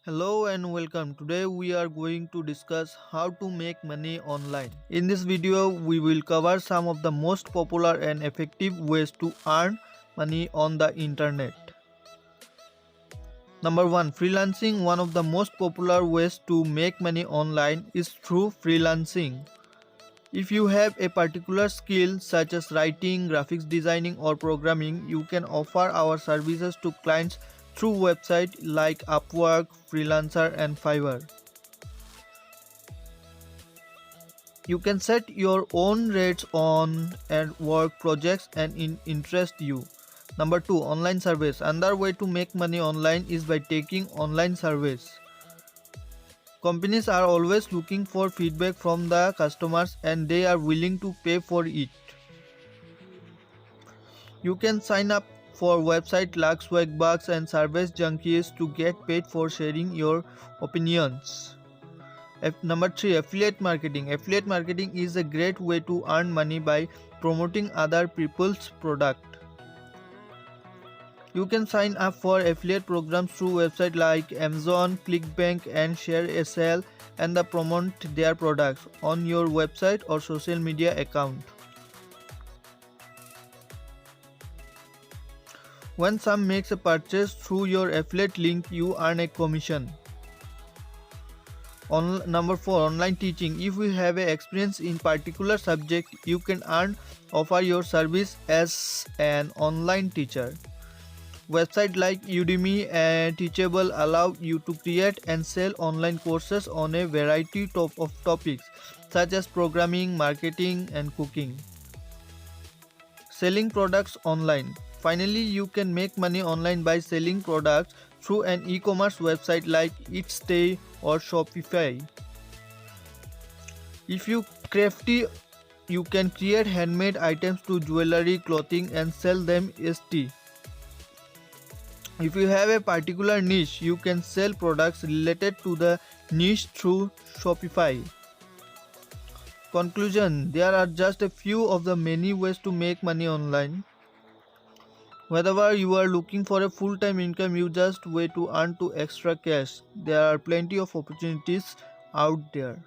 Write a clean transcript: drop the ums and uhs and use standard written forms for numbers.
Hello and welcome. Today we are going to discuss how to make money online. In this video, we will cover some of the most popular and effective ways to earn money on the internet. Number 1. Freelancing. One of the most popular ways to make money online is through freelancing. If you have a particular skill such as writing, graphics designing or programming, you can offer our services to clients through websites like Upwork, Freelancer and Fiverr. You can set your own rates on and work projects and interest you. Number 2. Online surveys. Another way to make money online is by taking online surveys. Companies are always looking for feedback from the customers and they are willing to pay for it. You can sign up for websites like Swagbucks and Surveys Junkies to get paid for sharing your opinions. Number 3. Affiliate marketing. Affiliate marketing is a great way to earn money by promoting other people's product. You can sign up for affiliate programs through websites like Amazon, ClickBank and ShareASale and promote their products on your website or social media account. When someone makes a purchase through your affiliate link, you earn a commission. Number 4. Online teaching. If you have experience in particular subject, you can offer your service as an online teacher. Websites like Udemy and Teachable allow you to create and sell online courses on a variety of topics such as programming, marketing, and cooking. Selling products online. Finally, you can make money online by selling products through an e-commerce website like Etsy or Shopify. If you crafty, you can create handmade items to jewelry, clothing and sell them Etsy. If you have a particular niche, you can sell products related to the niche through Shopify. Conclusion: there are just a few of the many ways to make money online. Whether you are looking for a full-time income, you just way to earn to extra cash, there are plenty of opportunities out there.